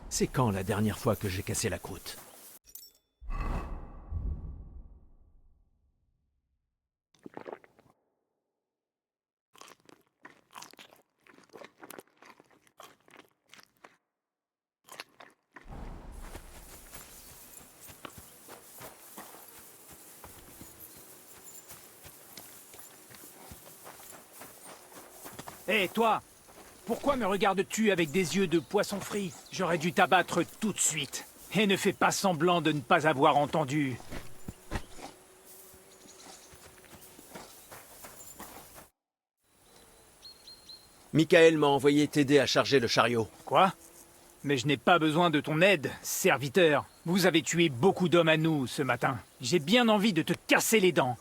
C'est quand la dernière fois que j'ai cassé la croûte? Hé, toi! Pourquoi me regardes-tu avec des yeux de poisson frit? J'aurais dû t'abattre tout de suite. Et ne fais pas semblant de ne pas avoir entendu. Michael m'a envoyé t'aider à charger le chariot. Quoi? Mais je n'ai pas besoin de ton aide, serviteur. Vous avez tué beaucoup d'hommes à nous ce matin. J'ai bien envie de te casser les dents.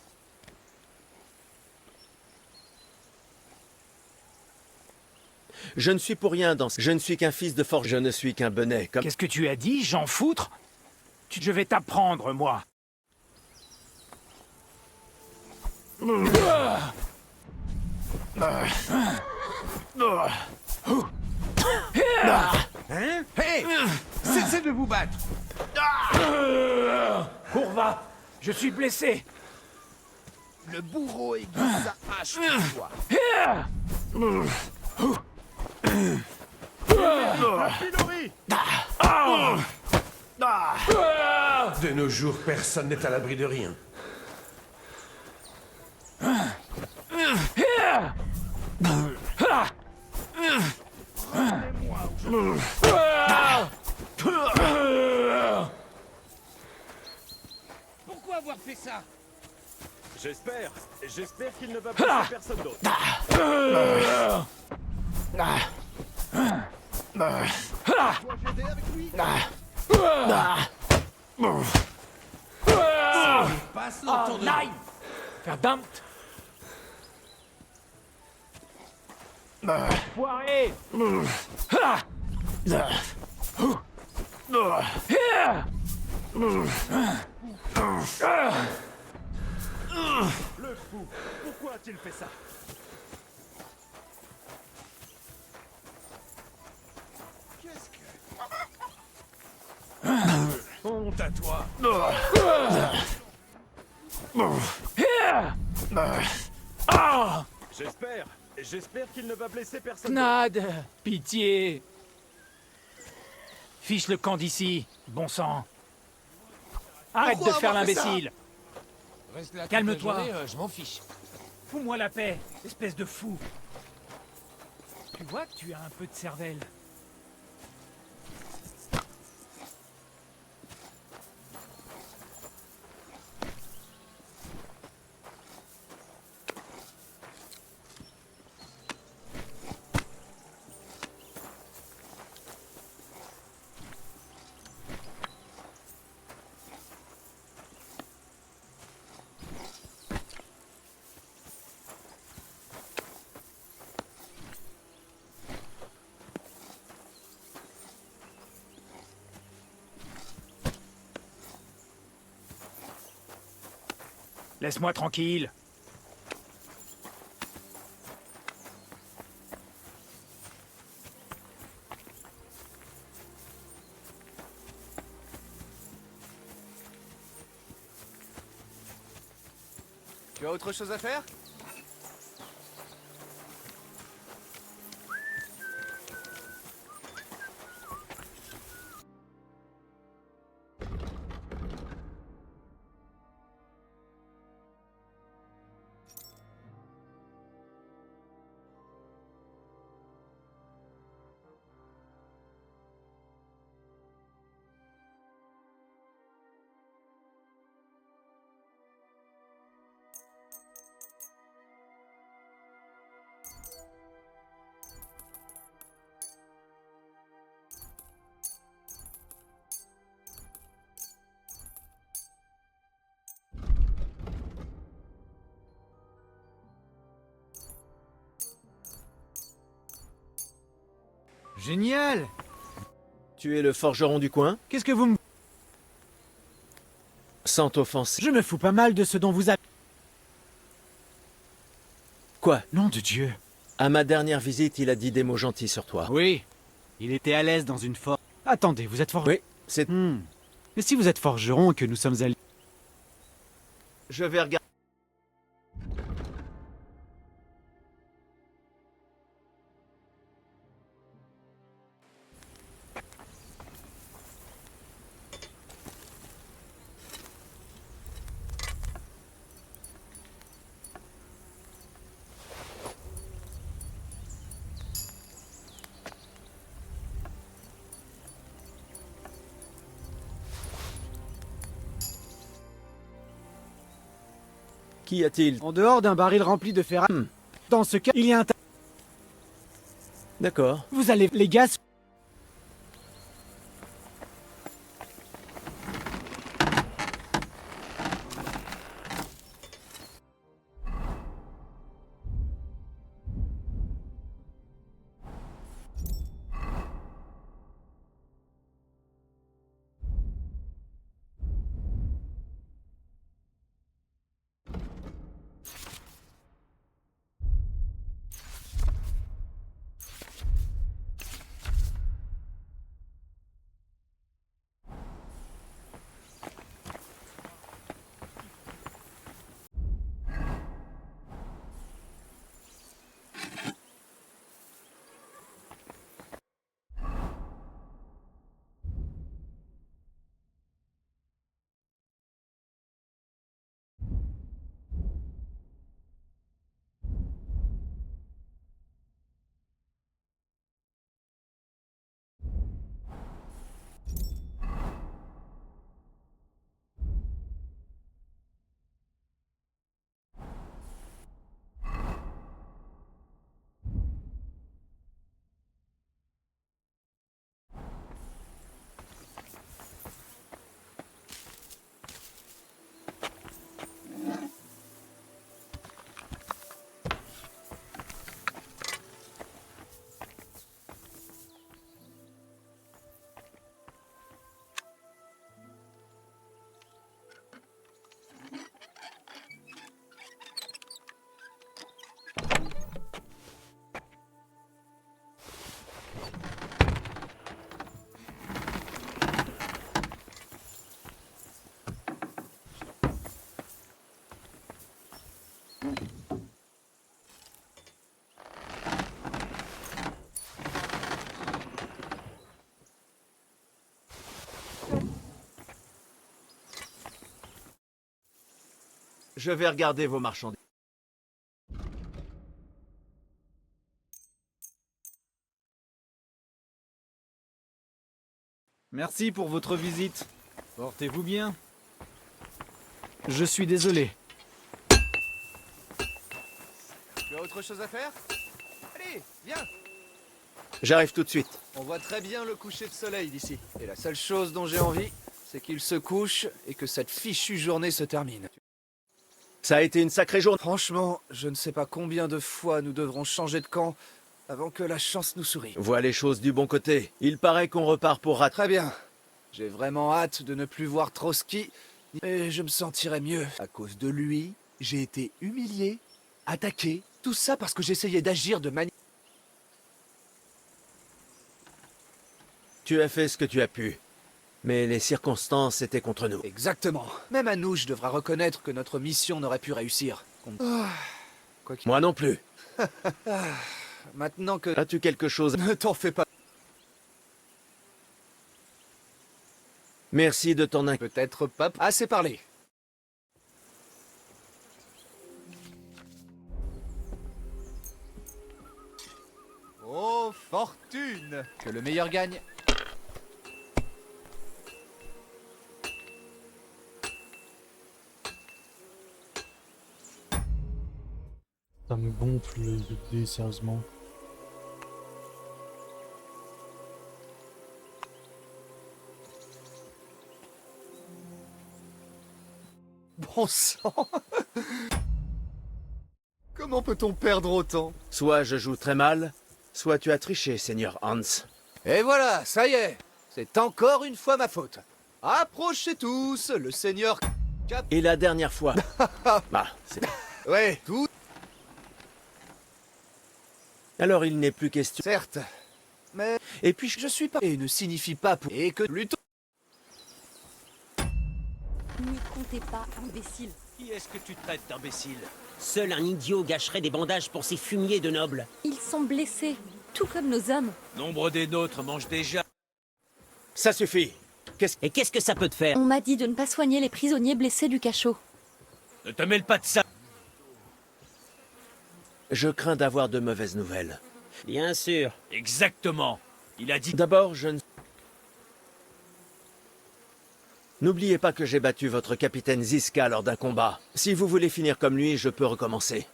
Je ne suis pour rien dans ce... Je ne suis qu'un fils de forge, je ne suis qu'un benet, comme... Qu'est-ce que tu as dit, Jean Foutre? Je vais t'apprendre, moi. Hein? Hé! Cessez de vous battre! Courva, je suis blessé. Le bourreau aiguise sa hache pour toi. Pilori! De nos jours, personne n'est à l'abri de rien. Pourquoi avoir fait ça? J'espère qu'il ne va blesser personne d'autre. Dois-je aider avec lui? Passe autour de Nein! Verdammt! Foiré! Le fou! Pourquoi a-t-il fait ça? Qu'est-ce que... Honte à toi! J'espère qu'il ne va blesser personne d'autre. Gnade! Pitié! Fiche le camp d'ici, bon sang. Arrête Pourquoi de faire avoir fait ça? l'imbécile. Reste là toute Calme-toi. la journée, je m'en fiche. Fous-moi la paix, espèce de fou. Tu vois que tu as un peu de cervelle. Laisse-moi tranquille. Tu as autre chose à faire? Génial! Tu es le forgeron du coin? Qu'est-ce que vous me... Sans t'offenser. Je me fous pas mal de ce dont vous avez... Quoi? Nom de Dieu! À ma dernière visite, il a dit des mots gentils sur toi. Oui, il était à l'aise dans une forme. Attendez, vous êtes forgeron. Oui, c'est... Mais si vous êtes forgeron et que nous sommes alliés... Je vais regarder. Qu'y a-t-il? En dehors d'un baril rempli de ferraille, dans ce cas, il y a un tas... D'accord. Vous allez... Les gaz... Je vais regarder vos marchandises. Merci pour votre visite. Portez-vous bien. Je suis désolé. Tu as autre chose à faire? Allez, viens. J'arrive tout de suite. On voit très bien le coucher de soleil d'ici. Et la seule chose dont j'ai envie, c'est qu'il se couche et que cette fichue journée se termine. Ça a été une sacrée journée. Franchement, je ne sais pas combien de fois nous devrons changer de camp avant que la chance nous sourie. Vois les choses du bon côté. Il paraît qu'on repart pour Rat. Très bien. J'ai vraiment hâte de ne plus voir Trotsky et je me sentirai mieux. À cause de lui, j'ai été humilié, attaqué, tout ça parce que j'essayais d'agir de manière... Tu as fait ce que tu as pu. Mais les circonstances étaient contre nous. Exactement. Même Anouche devra reconnaître que notre mission n'aurait pu réussir. Quoi qu'il... Moi non plus. Maintenant que... As-tu quelque chose? Ne t'en fais pas. Merci de ton inquiétude. Peut-être pas... Assez parlé. Oh, fortune! Que le meilleur gagne. Ça me gonfle les dés, sérieusement. Bon sang! Comment peut-on perdre autant? Soit je joue très mal, soit tu as triché, Seigneur Hans. Et voilà, ça y est! C'est encore une fois ma faute. Approchez tous, le seigneur... Et la dernière fois. Bah, c'est... Ouais, tout... Alors il n'est plus question. Certes, Mais Et puis, je suis pas... Et ne signifie pas pour... Et que plutôt... N'y comptez pas, imbécile. Qui est-ce que tu traites d'imbécile? Seul un idiot gâcherait des bandages pour ces fumiers de nobles. Ils sont blessés, tout comme nos hommes. Nombre des nôtres mangent déjà. ça suffit. Et qu'est-ce que ça peut te faire? On m'a dit de ne pas soigner les prisonniers blessés du cachot. Ne te mêle pas de ça. Je crains d'avoir de mauvaises nouvelles. Bien sûr. Exactement. Il a dit... D'abord, je ne... N'oubliez pas que j'ai battu votre capitaine Ziska lors d'un combat. Si vous voulez finir comme lui, je peux recommencer.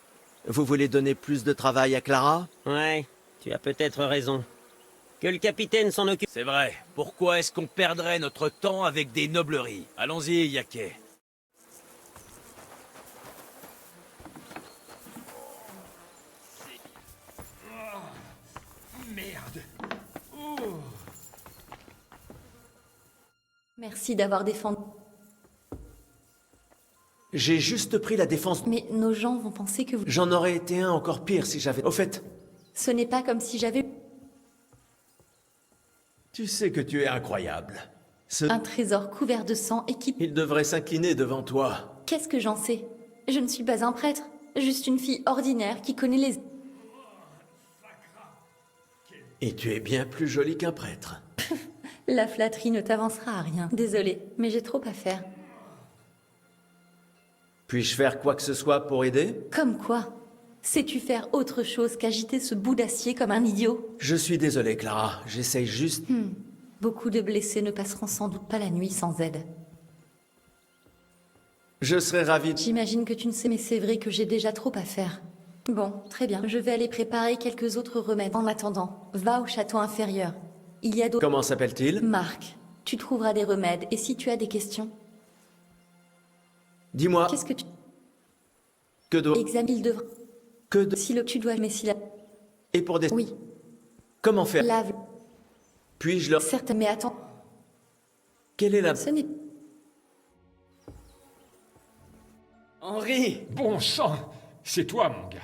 Vous voulez donner plus de travail à Clara? Ouais, tu as peut-être raison. Que le capitaine s'en occupe. C'est vrai. Pourquoi est-ce qu'on perdrait notre temps avec des nobleries? Allons-y, Yaquet. Merci d'avoir défendu. J'ai juste pris la défense. Mais nos gens vont penser que vous... J'en aurais été un encore pire si j'avais... Au fait, Ce n'est pas comme si j'avais tu sais que tu es incroyable. un trésor couvert de sang et qui... Il devrait s'incliner devant toi. Qu'est-ce que j'en sais? Je ne suis pas un prêtre, juste une fille ordinaire qui connaît les... Et tu es bien plus jolie qu'un prêtre. La flatterie ne t'avancera à rien. Désolée, mais j'ai trop à faire. Puis-je faire quoi que ce soit pour aider? Comme quoi? Sais-tu faire autre chose qu'agiter ce bout d'acier comme un idiot? Je suis désolé, Clara. J'essaye juste... Beaucoup de blessés ne passeront sans doute pas la nuit sans aide. Je serais ravi de... J'imagine que tu ne sais, mais c'est vrai que j'ai déjà trop à faire. Bon, très bien. Je vais aller préparer quelques autres remèdes. En attendant, va au château inférieur. Il y a d'autres... Comment s'appelle-t-il? Marc, tu trouveras des remèdes. Et si tu as des questions, Dis-moi, qu'est-ce que tu... que doit... Examine, il devra... Que de... Si le... Tu dois... Mais si la... Et pour des... Oui, Comment faire? lave. Puis-je leur... Certes, mais attends. Quelle est la... Ce n'est... Henri! Bon sang! C'est toi, mon gars.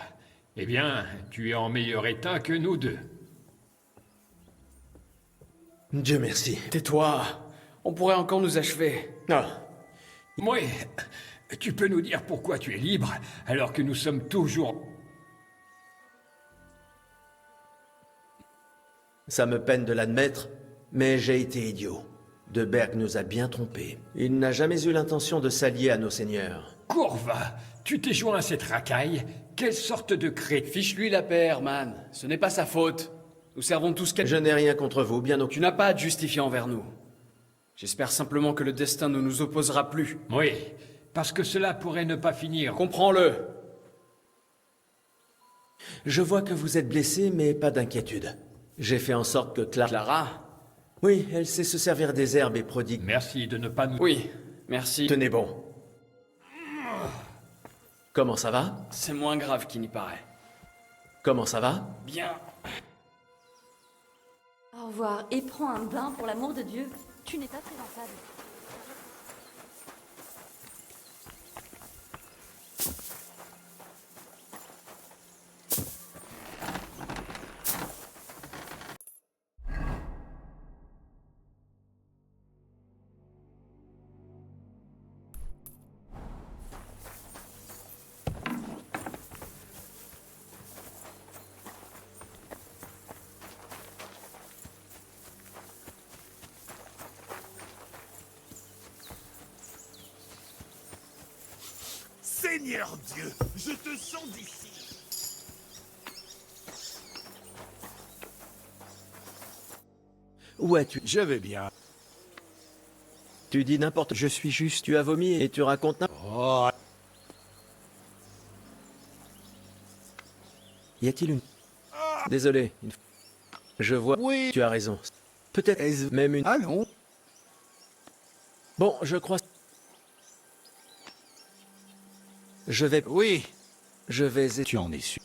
Eh bien, tu es en meilleur état que nous deux. Dieu merci. Tais-toi. On pourrait encore nous achever. Ah, Moi, tu peux nous dire pourquoi tu es libre, alors que nous sommes toujours... ça me peine de l'admettre, mais j'ai été idiot. De Berg nous a bien trompés. Il n'a jamais eu l'intention de s'allier à nos seigneurs. Courva, tu t'es joint à cette racaille? Quelle sorte de cré... Fiche-lui la paix, Herman. Ce n'est pas sa faute. Nous servons tous Je n'ai rien contre vous, bien au... Tu n'as pas à te justifier envers nous. J'espère simplement que le destin ne nous opposera plus. Oui, parce que cela pourrait ne pas finir. Comprends-le. Je vois que vous êtes blessé, mais pas d'inquiétude. J'ai fait en sorte que Clara? Oui, elle sait se servir des herbes et prodigue. Merci de ne pas nous... Oui, merci. Tenez bon. Comment ça va? C'est moins grave qu'il n'y paraît. Comment ça va? Bien. Au revoir. Et prends un bain pour l'amour de Dieu. Tu n'es pas présentable. Seigneur Dieu, je te sens d'ici. Où es-tu? Je vais bien. Tu dis n'importe... Je suis juste... Tu as vomi et tu racontes n'importe... Y a-t-il une... Désolé. Je vois... Oui. Tu as raison. Peut-être même une... Allons. Bon, je crois... Je vais... Oui. Je vais... Tu en es sûr.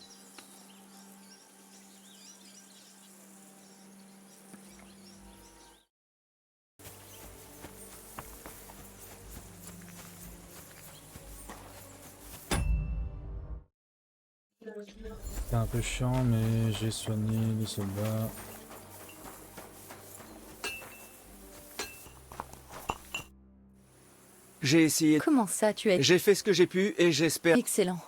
C'est un peu chiant, mais j'ai soigné les soldats. J'ai essayé... Comment ça, tu as... J'ai fait ce que j'ai pu et j'espère... Excellent.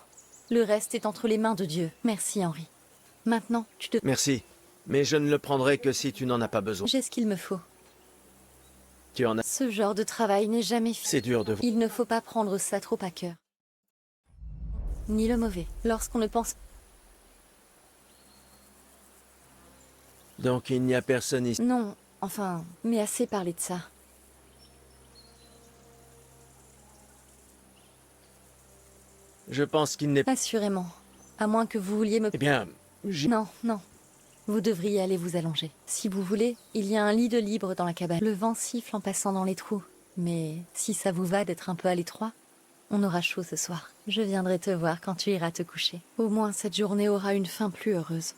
Le reste est entre les mains de Dieu. Merci, Henri. Maintenant, tu te... Merci. Mais je ne le prendrai que si tu n'en as pas besoin. J'ai ce qu'il me faut. Tu en as... Ce genre de travail n'est jamais fini. C'est dur de... Il ne faut pas prendre ça trop à cœur. Ni le mauvais. Lorsqu'on ne pense... Donc il n'y a personne ici. Non, enfin, mais assez parlé de ça. Je pense qu'il n'est... Assurément. À moins que vous vouliez me... Eh bien, Non, non. Vous devriez aller vous allonger. Si vous voulez, il y a un lit de libre dans la cabane. Le vent siffle en passant dans les trous. Mais si ça vous va d'être un peu à l'étroit, on aura chaud ce soir. Je viendrai te voir quand tu iras te coucher. Au moins cette journée aura une fin plus heureuse.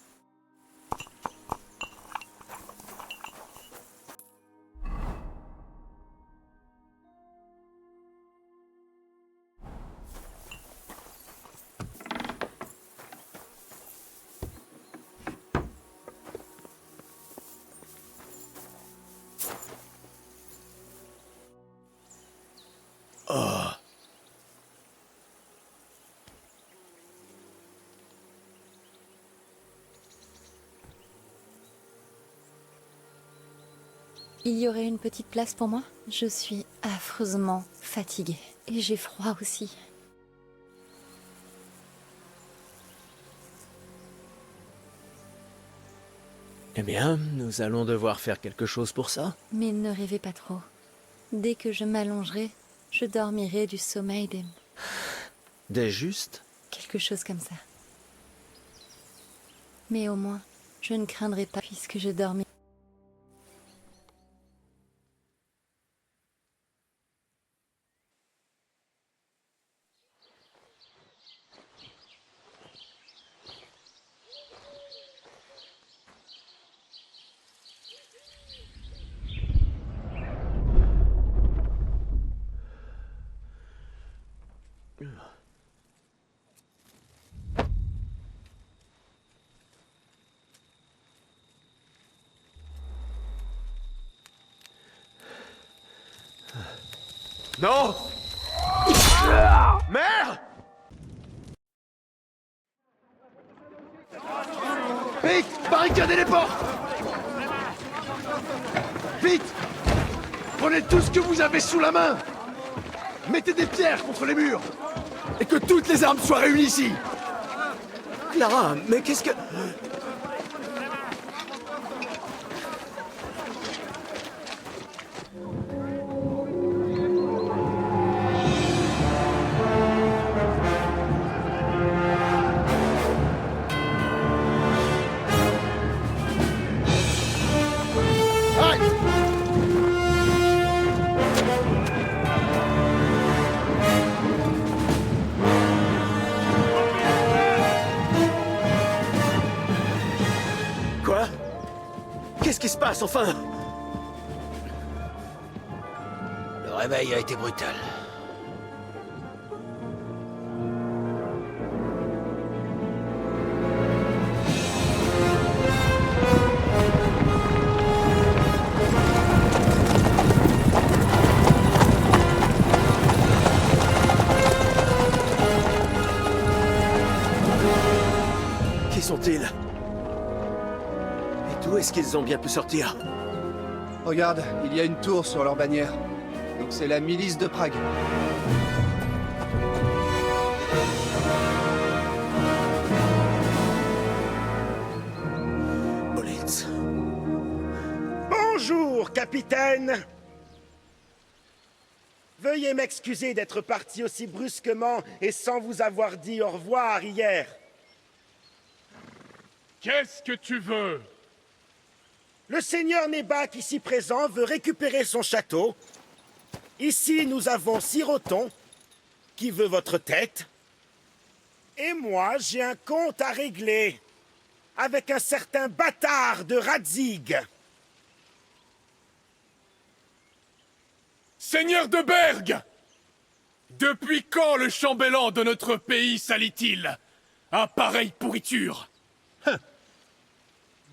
Il y aurait une petite place pour moi? Je suis affreusement fatiguée. Et j'ai froid aussi. Eh bien, nous allons devoir faire quelque chose pour ça. Mais ne rêvez pas trop. Dès que je m'allongerai, je dormirai du sommeil des... Des justes? Quelque chose comme ça. Mais au moins, je ne craindrai pas puisque je dormirai. Non! Mère! Vite! Barricadez les portes! Vite! Prenez tout ce que vous avez sous la main! Mettez des pierres contre les murs! Et que toutes les armes soient réunies ici! Clara, mais qu'est-ce que... Quoi? Qu'est-ce qui se passe, enfin? Le réveil a été brutal. Qui sont-ils? Et d'où est-ce qu'ils ont bien pu sortir? Regarde, il y a une tour sur leur bannière. Donc c'est la milice de Prague. Bolitz. Bonjour, capitaine. Veuillez m'excuser d'être parti aussi brusquement et sans vous avoir dit au revoir hier. Qu'est-ce que tu veux? Le seigneur Nebak, ici présent, veut récupérer son château. Ici, nous avons Siroton, qui veut votre tête. Et moi, j'ai un compte à régler avec un certain bâtard de Radzig. Seigneur de Berg! Depuis quand le chambellan de notre pays salit-il à pareille pourriture?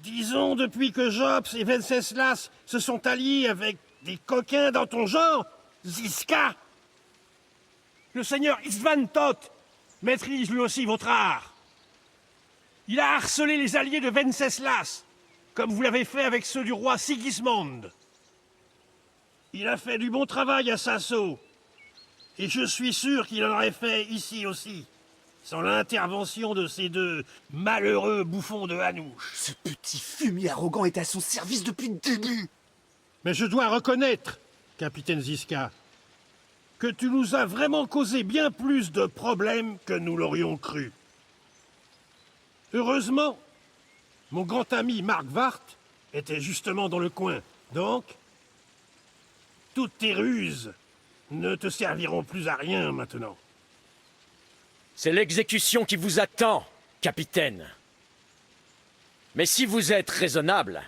Disons depuis que Jops et Venceslas se sont alliés avec des coquins dans ton genre, Ziska. Le seigneur Istvan Toth maîtrise lui aussi votre art. Il a harcelé les alliés de Venceslas, comme vous l'avez fait avec ceux du roi Sigismund. Il a fait du bon travail à Sasso, et je suis sûr qu'il en aurait fait ici aussi, sans l'intervention de ces deux malheureux bouffons de Hanouche. Ce petit fumier arrogant est à son service depuis le début. Mais je dois reconnaître, capitaine Ziska, que tu nous as vraiment causé bien plus de problèmes que nous l'aurions cru. Heureusement, mon grand ami Mark Vart était justement dans le coin. Donc, toutes tes ruses ne te serviront plus à rien maintenant. C'est l'exécution qui vous attend, capitaine. Mais si vous êtes raisonnable,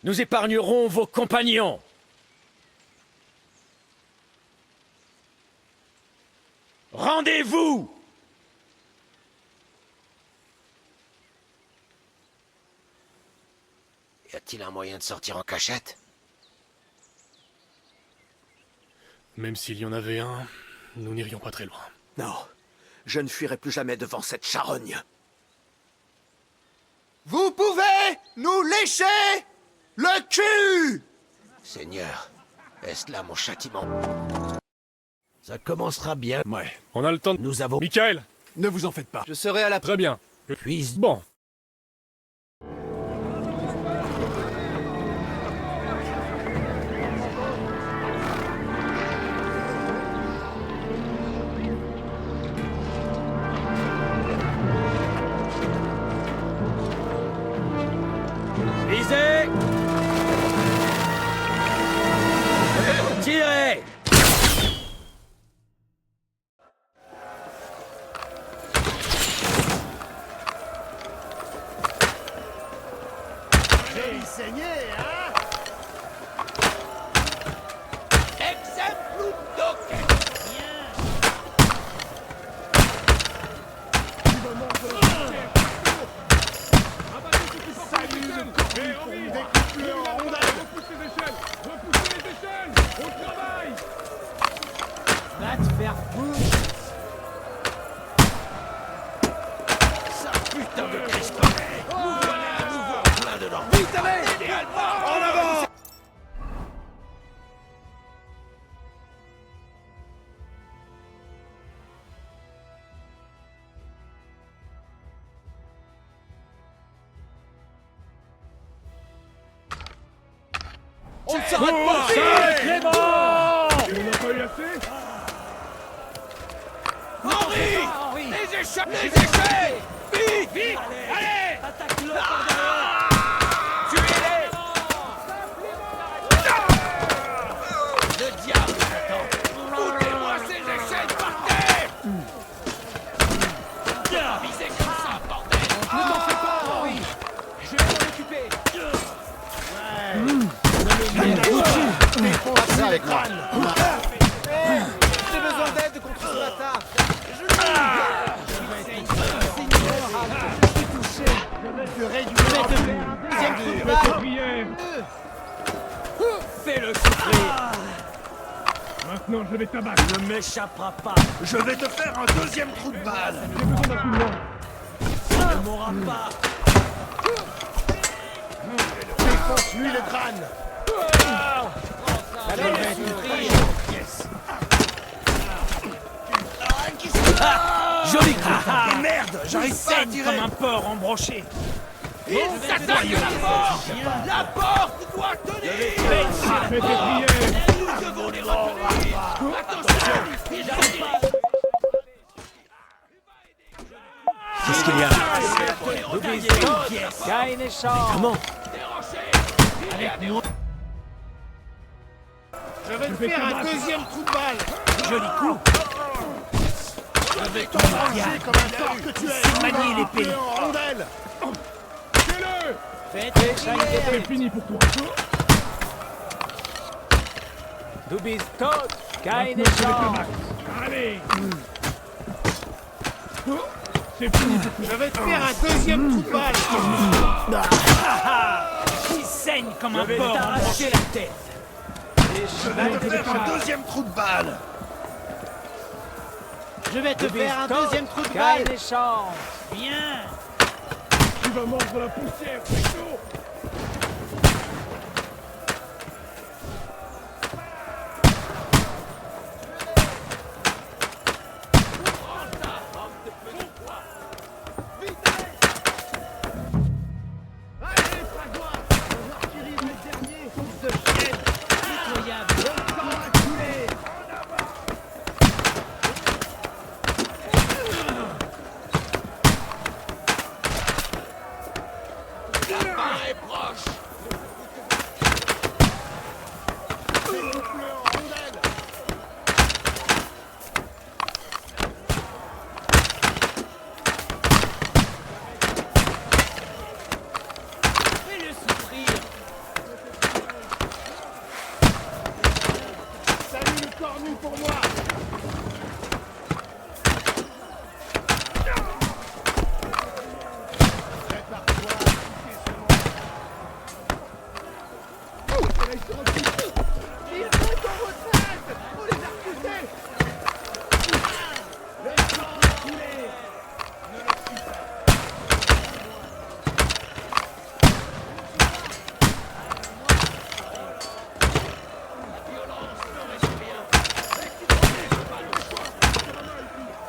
nous épargnerons vos compagnons. Rendez-vous! Y a-t-il un moyen de sortir en cachette? Même s'il y en avait un, nous n'irions pas très loin. Non, je ne fuirai plus jamais devant cette charogne. Vous pouvez nous lécher le cul! Seigneur, est-ce là mon châtiment? Ça commencera bien. Ouais. On a le temps. Nous avons... Michael! Ne vous en faites pas. Je serai à la... Très bien. Puis... Bon. Visez! Tirez! Joli saigné, hein? Va te faire foutre. Ça putain de Christ! Nous voilà à nouveau plein dedans! Vite, allez! En avant! On ne s'arrête pas! Clément! On n'a pas eu assez? Henri! Les échecs! Les échecs! Vite! Vite! Allez! Attaque-le par derrière! Tuez-les! Le diable m'attend! Foutez-moi ces échecs par terre! Visez comme ça, bordel! Ne t'en fais pas, Henri! Je vais m'en occuper! Passez avec moi. J'ai besoin d'aide contre ce bâtard. Fais-le souffrir! Maintenant, je vais t'abattre. Ne m'échappera pas! Je vais te faire un deuxième trou de balle. J'ai besoin d'un coup de main. Ça ne mourra pas! Défonce-lui le crâne. Allez, Joli coup! Merde, j'arrive pas à saigne tirer. comme un porc embroché! Il s'attaque à la porte! La porte doit tenir! Fais tes prières. Nous devons les retenir! Attention! J'arrive pas! Qu'est-ce qu'il y a? Comment? Je vais te faire un deuxième trou de balle. Joli coup! Je vais t'embraser comme un porc que tu es. Manier l'épée! En rondelle. Fais-le! C'est fini pour toi. Du bist tot! Keine Maintenant, je vais te Chance! battre. Allez! C'est fini pour toi. Je vais te faire un deuxième trou de balle. Il saigne comme un porc embroché! la tête! Je vais te faire un deuxième trou de balle. Je vais te faire un Stop. deuxième trou de Calme balle. et chance. Bien. Tu vas mordre la poussière, plutôt.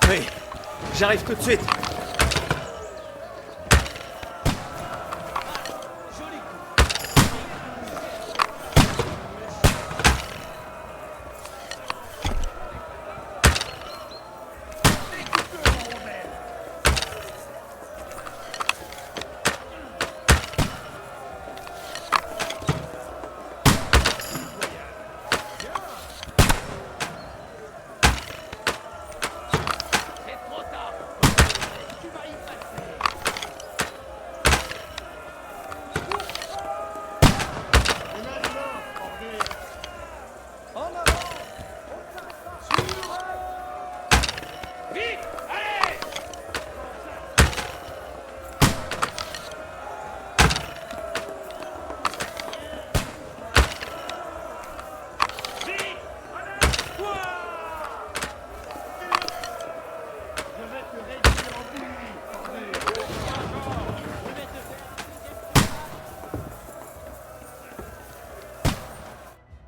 Oui, j'arrive tout de suite.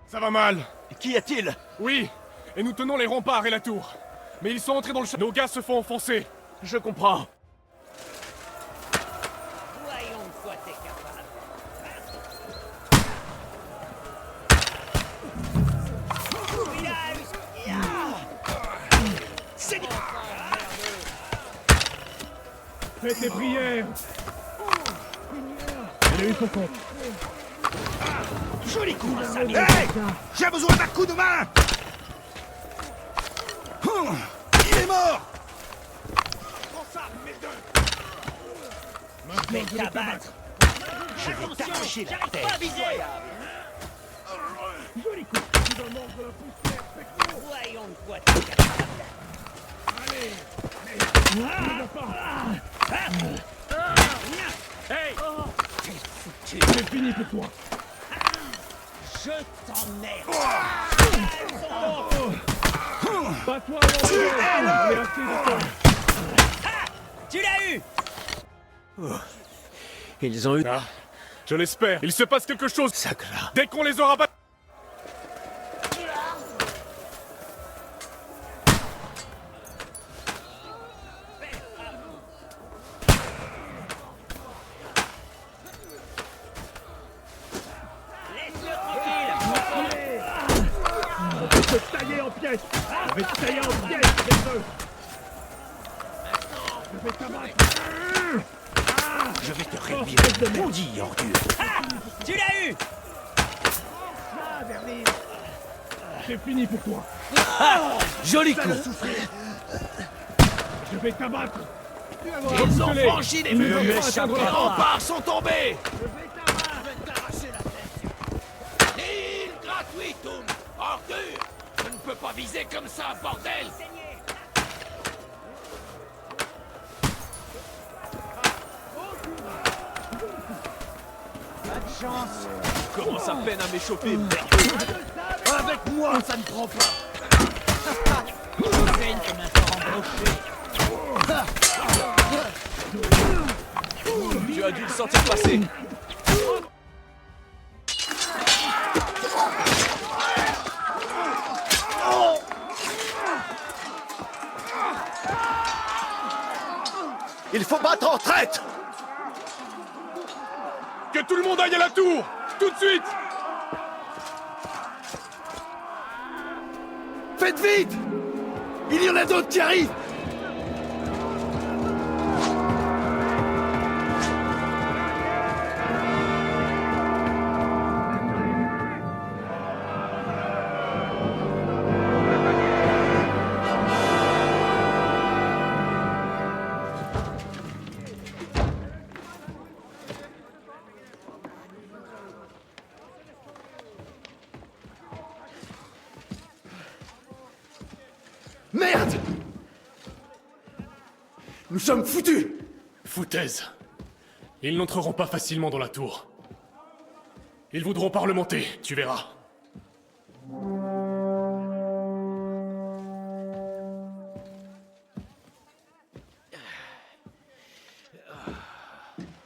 Ça va mal. Qu'y a-t-il? Oui, et nous tenons les remparts et la tour. Mais ils sont entrés dans le château. Nos gars se font enfoncer. Je comprends. Voyons de quoi t'es capable. Faites tes prières. Elle a eu son compte. Joli coup, Samy. Hey, j'ai besoin d'un coup de main. Il est mort. Prends ça, merde. Je vais t'abattre. Je vais t'arracher la tête. Joli coup. Tu vas mordre la poussière, Pecno. Voyons de quoi t'es capable. Allez. Hey. C'est fini pour toi. Je t'emmerde. Bats-toi, Tu l'as eu. Ils ont eu... Ah, je l'espère. Il se passe quelque chose. Sacra. Dès qu'on les aura battus. Je vais te tailler en pièces. Je vais te tailler en pièces, les deux. Je vais t'abattre. Je vais te réduire. Maudit ordure. Tu l'as eu. C'est fini pour toi. Joli coup. Je vais t'abattre. Ils ont franchi les murs. Ne Les m'échappe pas. remparts sont tombés. Je vais t'arracher la tête. Il gratuitum. Ordure. Je ne peux pas viser comme ça, bordel. Pas de chance. Je commence à peine à m'échauffer, merde. Avec moi, ça ne prend pas. Tu saignes comme un fort en broche. sentir passer. Il faut battre en traite! Que tout le monde aille à la tour! Tout de suite! Faites vite! Il y en a d'autres qui arrivent! Merde! Nous sommes foutus! Foutaise. Ils n'entreront pas facilement dans la tour. Ils voudront parlementer, tu verras.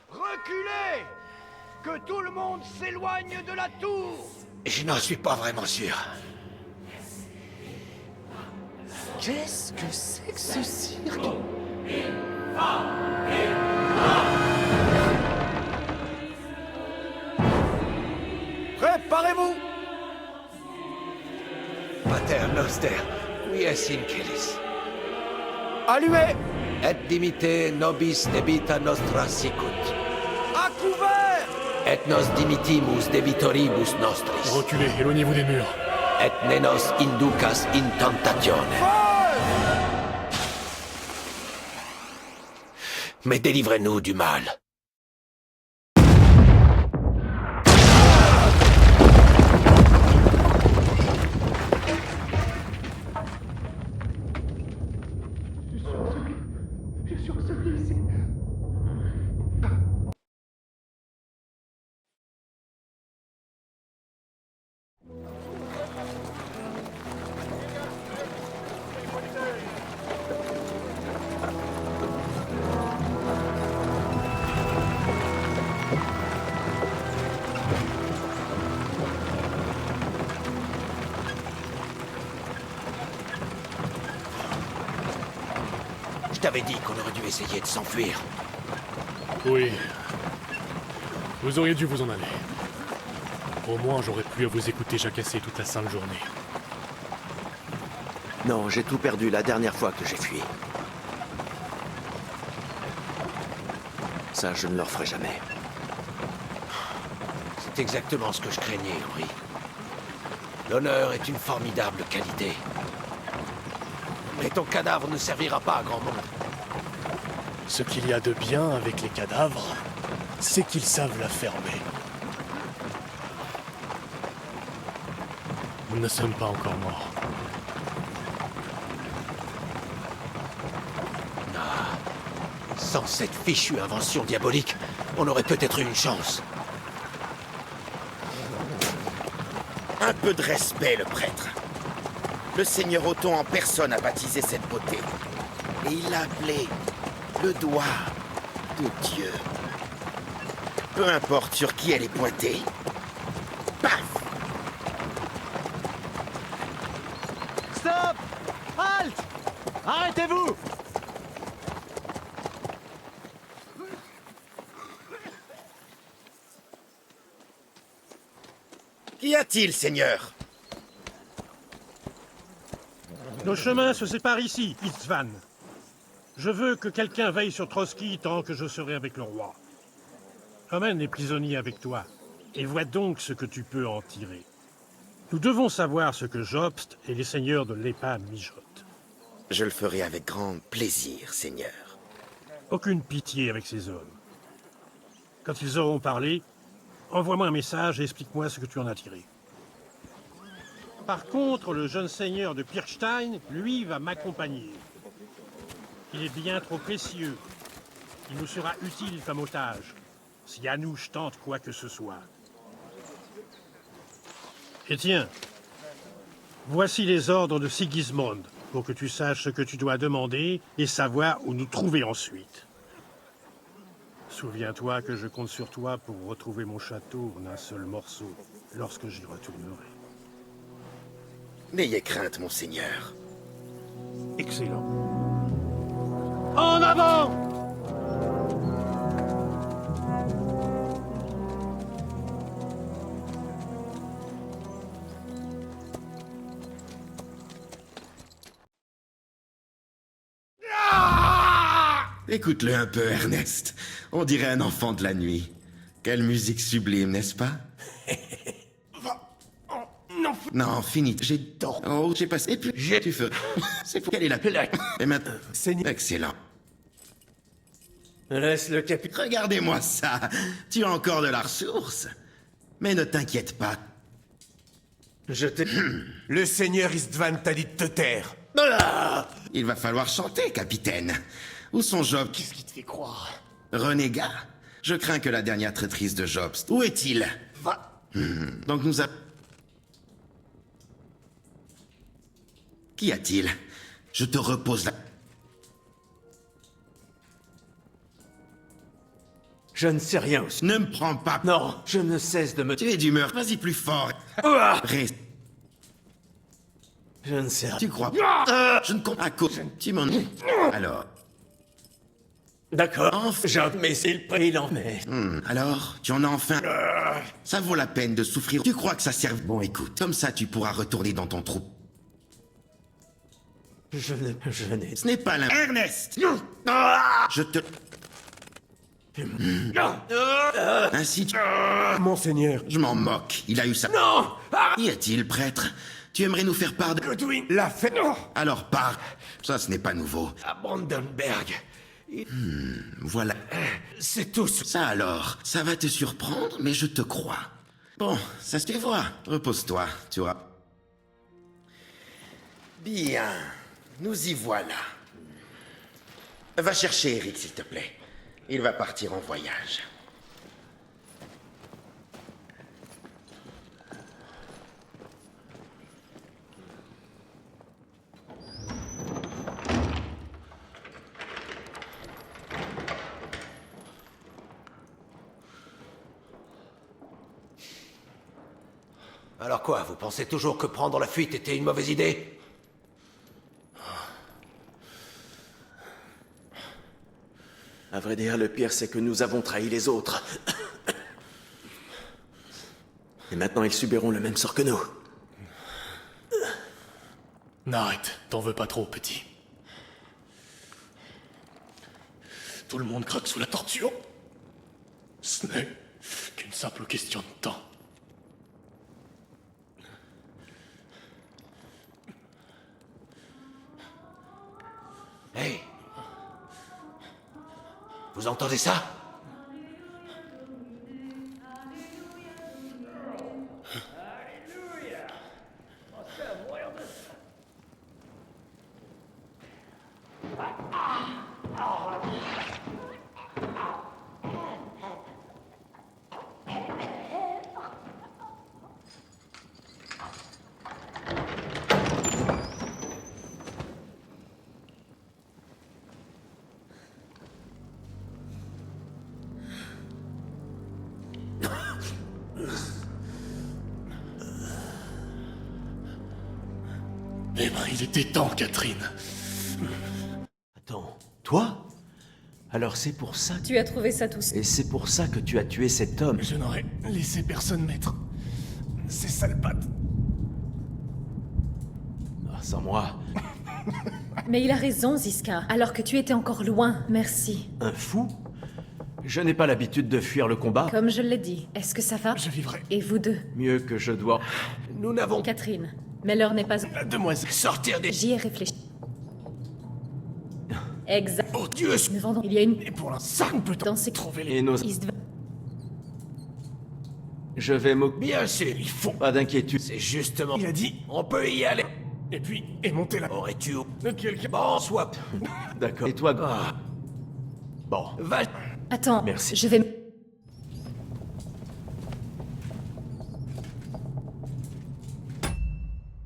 Reculez! Que tout le monde s'éloigne de la tour! Je n'en suis pas vraiment sûr. Qu'est-ce que c'est que ce cirque? Préparez-vous! Pater Noster, quies incelis. Allumez! Et dimite nobis debita nostra sicut. À couvert! Et nos dimitimus debitoribus nostris. Reculez, éloignez-vous des murs. Et ne nos inducas in tentatione. Mais délivrez-nous du mal. Je t'avais dit qu'on aurait dû essayer de s'enfuir. Oui. Vous auriez dû vous en aller. Au moins, j'aurais pu à vous écouter jacasser toute la sainte journée. Non, j'ai tout perdu la dernière fois que j'ai fui. Ça, je ne le referai jamais. C'est exactement ce que je craignais, Henri. L'honneur est une formidable qualité. Mais ton cadavre ne servira pas à grand monde. Ce qu'il y a de bien avec les cadavres, c'est qu'ils savent la fermer. Nous ne sommes pas encore morts. Sans cette fichue invention diabolique, on aurait peut-être eu une chance. Un peu de respect, le prêtre. Le seigneur Othon en personne a baptisé cette beauté. Et il l'a appelé le doigt de Dieu. Peu importe sur qui elle est pointée. Paf! Stop! Halte! Arrêtez-vous! Qu'y a-t-il, seigneur? Nos chemins se séparent ici, István. Je veux que quelqu'un veille sur Trotsky tant que je serai avec le roi. Emmène les prisonniers avec toi, et vois donc ce que tu peux en tirer. Nous devons savoir ce que Jobst et les seigneurs de l'Épa mijotent. Je le ferai avec grand plaisir, seigneur. Aucune pitié avec ces hommes. Quand ils auront parlé, envoie-moi un message et explique-moi ce que tu en as tiré. Par contre, le jeune seigneur de Pirkstein, lui, va m'accompagner. Il est bien trop précieux. Il nous sera utile comme otage, si Anouche tente quoi que ce soit. Et tiens, voici les ordres de Sigismond, pour que tu saches ce que tu dois demander et savoir où nous trouver ensuite. Souviens-toi que je compte sur toi pour retrouver mon château en un seul morceau, lorsque j'y retournerai. N'ayez crainte, monseigneur. Excellent. En avant! Écoute-le un peu, Ernest. On dirait un enfant de la nuit. Quelle musique sublime, n'est-ce pas? Non. Non, fini. J'ai... Oh, j'ai passé... Et puis, tu fais... C'est pour... Quelle est la... Et maintenant... Excellent. Laisse le capitaine. Regardez-moi ça. Tu as encore de la ressource. Mais ne t'inquiète pas. Je t'ai... Le seigneur Istvan t'a dit de te taire. Il va falloir chanter, capitaine. Où sont Job? Qu'est-ce qui te fait croire? Renégat? Je crains que la dernière traîtrise de Job... Où est-il? Va. Donc nous a... Qu'y a-t-il? Je te repose la... Je ne sais rien aussi. Ne me prends pas... Non, je ne cesse de me... Tu es d'humeur, vas-y plus fort. Reste... Je ne sais rien. Tu crois... Je ne comprends pas. Tu m'en... Alors... D'accord. Enfin... Mais c'est le prix, il en met. Alors, tu en as enfin... Ça vaut la peine de souffrir. Tu crois que ça sert... Bon, écoute, comme ça tu pourras retourner dans ton trou. Je n'ai... Ce n'est pas l'un... Ernest! Je te... Ainsi tu... Monseigneur. Je m'en moque. Il a eu ça... Non! Y a-t-il, prêtre? Tu aimerais nous faire part de... Godwin l'a fait. Alors pars. Ça, ce n'est pas nouveau. À Brandenberg. Voilà. C'est tout. Ça alors, ça va te surprendre, mais je te crois. Bon, ça se voit. Repose-toi, tu vois. Bien. Nous y voilà. Va chercher Eric, s'il te plaît. Il va partir en voyage. Alors quoi, vous pensez toujours que prendre la fuite était une mauvaise idée? À vrai dire, le pire, c'est que nous avons trahi les autres. Et maintenant, ils subiront le même sort que nous. N'arrête, t'en veux pas trop, petit. Tout le monde craque sous la torture. Ce n'est qu'une simple question de temps. Hey! Vous entendez ça? Eh ben, il était temps, Catherine. Attends, toi? Alors c'est pour ça que... Tu as trouvé ça tout seul. Et c'est pour ça que tu as tué cet homme. Je n'aurais laissé personne mettre ces sales pattes. Ah, sans moi. Mais il a raison, Ziska. Alors que tu étais encore loin, merci. Un fou? Je n'ai pas l'habitude de fuir le combat. Comme je l'ai dit, est-ce que ça va? Je vivrai. Et vous deux? Mieux que je dois... Nous n'avons... Catherine, mais l'heure n'est pas... La demoiselle. Sortir des... J'y ai réfléchi. Exact. Oh Dieu! Nous vendons... Il y a une... Et pour l'instant, peut Dans ces... trouver les... Et nos... Istvan. Je vais m'occuper... Bien sûr, il faut... Pas d'inquiétude. C'est justement... Il a dit... On peut y aller. Et puis, et monter là. Aurais-tu... Quelqu'un... Bon, soit... D'accord. Et toi... Ah. Bon. Va... Attends, Merci. je vais...